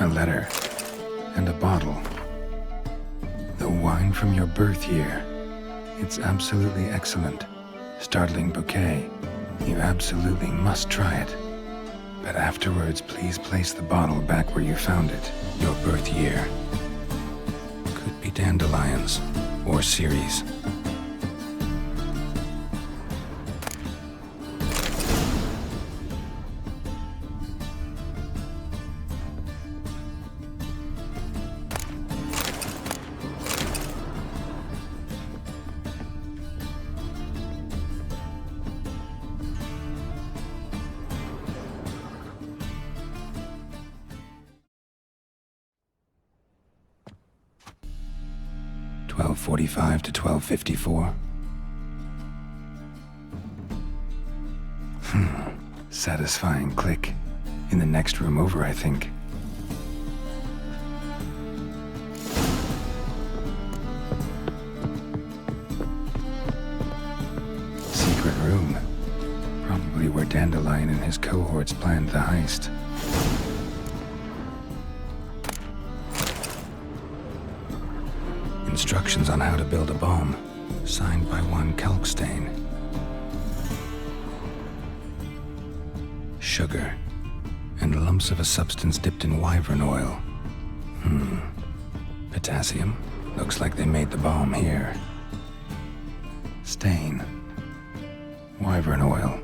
a letter, and a bottle. The wine from your birth year. It's absolutely excellent. Startling bouquet. You absolutely must try it. But afterwards, please place the bottle back where you found it. Your birth year. Could be dandelions or Ceres. .45 to 12:54. Satisfying click. In the next room over, I think. Secret room. Probably where Dandelion and his cohorts planned the heist. Instructions on how to build a bomb, signed by one Kalkstain. Sugar, and lumps of a substance dipped in wyvern oil. Potassium. Looks like they made the bomb here. Stain. Wyvern oil.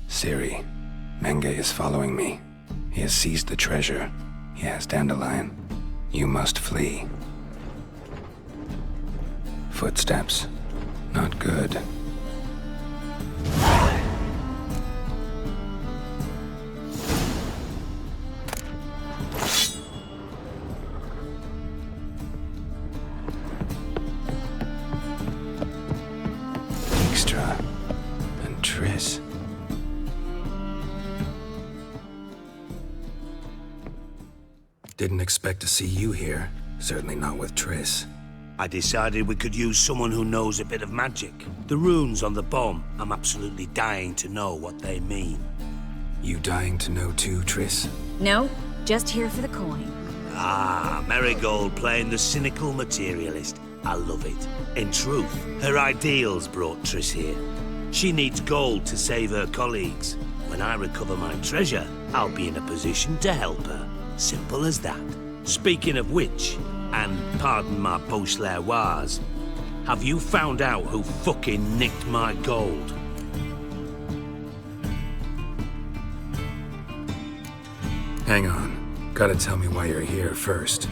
Siri, Menge is following me. He has seized the treasure. He has Dandelion. You must flee. Footsteps. Not good. Dijkstra and Triss. Didn't expect to see you here. Certainly not with Triss. I decided we could use someone who knows a bit of magic. The runes on the bomb, I'm absolutely dying to know what they mean. You dying to know too, Triss? No, just here for the coin. Ah, Marigold playing the cynical materialist. I love it. In truth, her ideals brought Triss here. She needs gold to save her colleagues. When I recover my treasure, I'll be in a position to help her. Simple as that. Speaking of which, and pardon my Beauclervoise, have you found out who fucking nicked my gold? Hang on. Gotta tell me why you're here first.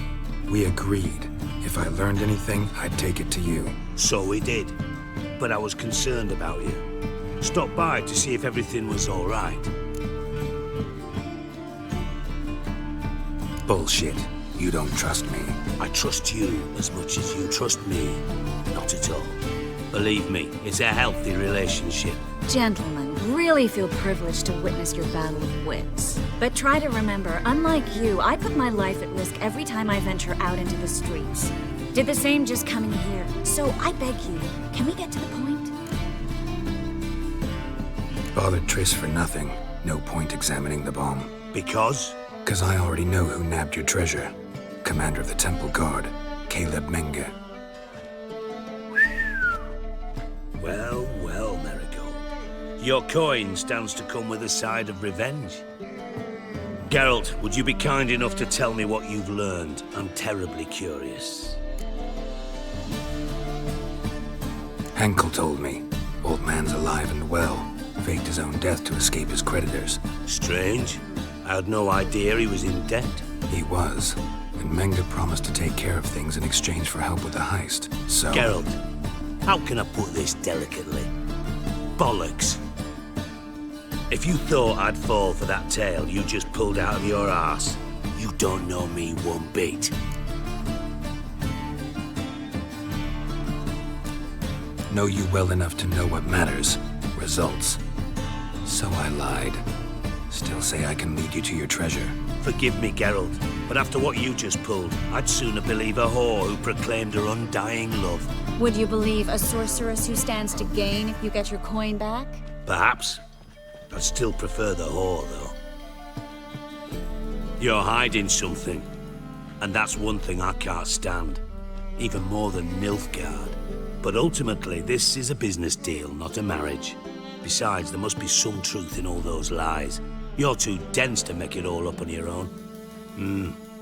We agreed. If I learned anything, I'd take it to you. So we did. But I was concerned about you. Stopped by to see if everything was all right. Bullshit. You don't trust me. I trust you as much as you trust me. Not at all. Believe me, it's a healthy relationship. Gentlemen, really feel privileged to witness your battle of wits. But try to remember, unlike you, I put my life at risk every time I venture out into the streets. Did the same just coming here. So I beg you, can we get to the point? Bothered Triss for nothing. No point examining the bomb. Because? 'Cause I already know who nabbed your treasure. Commander of the Temple Guard, Caleb Menge. Well, well, Marigold. Your coin stands to come with a side of revenge. Geralt, would you be kind enough to tell me what you've learned? I'm terribly curious. Henckel told me. Old man's alive and well. Faked his own death to escape his creditors. Strange. I had no idea he was in debt. He was. And Menge promised to take care of things in exchange for help with the heist. So... Geralt, how can I put this delicately? Bollocks. If you thought I'd fall for that tale you just pulled out of your arse, you don't know me one bit. Know you well enough to know what matters. Results. So I lied. Still say I can lead you to your treasure. Forgive me, Geralt, but after what you just pulled, I'd sooner believe a whore who proclaimed her undying love. Would you believe a sorceress who stands to gain if you get your coin back? Perhaps. I'd still prefer the whore, though. You're hiding something, and that's one thing I can't stand. Even more than Nilfgaard. But ultimately, this is a business deal, not a marriage. Besides, there must be some truth in all those lies. You're too dense to make it all up on your own.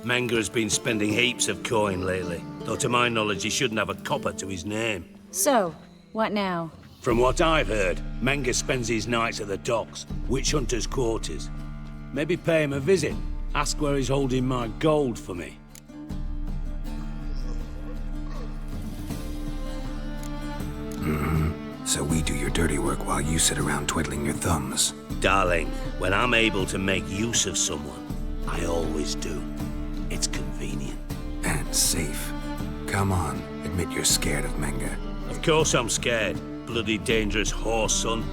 Menga has been spending heaps of coin lately, though to my knowledge he shouldn't have a copper to his name. So, what now? From what I've heard, Menga spends his nights at the docks, witch hunters' quarters. Maybe pay him a visit. Ask where he's holding my gold for me. So we do your dirty work while you sit around twiddling your thumbs. Darling, when I'm able to make use of someone, I always do. It's convenient. And safe. Come on, admit you're scared of Menga. Of course I'm scared. Bloody dangerous whore, son.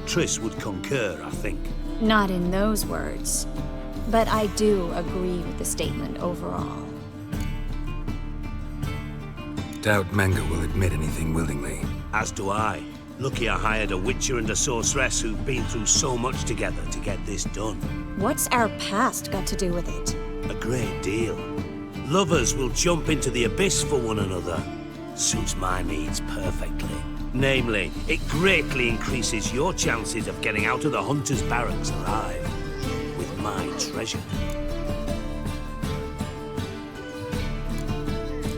Triss would concur, I think. Not in those words. But I do agree with the statement overall. Doubt Menga will admit anything willingly. As do I. Lucky I hired a witcher and a sorceress who've been through so much together to get this done. What's our past got to do with it? A great deal. Lovers will jump into the abyss for one another. Suits my needs perfectly. Namely, it greatly increases your chances of getting out of the hunter's barracks alive. With my treasure.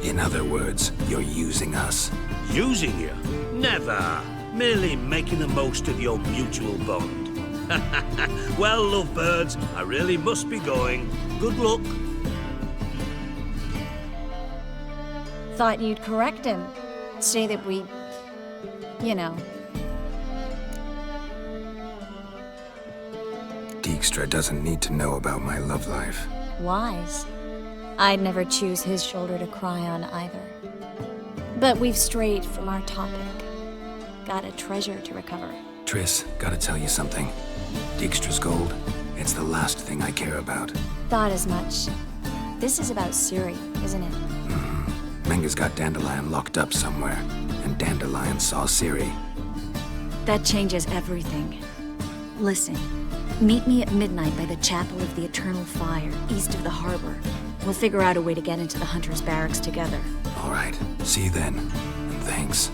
In other words, you're using us. Using you? Never. Merely making the most of your mutual bond. Well, lovebirds, I really must be going. Good luck. Thought you'd correct him. Say that we... you know. Dijkstra doesn't need to know about my love life. Wise. I'd never choose his shoulder to cry on either. But we've strayed from our topic. Got a treasure to recover. Triss, gotta tell you something. Dijkstra's gold, it's the last thing I care about. Thought as much. This is about Ciri, isn't it? Menga's got Dandelion locked up somewhere, and Dandelion saw Ciri. That changes everything. Listen, meet me at midnight by the Chapel of the Eternal Fire, east of the harbor. We'll figure out a way to get into the Hunter's Barracks together. All right, see you then, and thanks.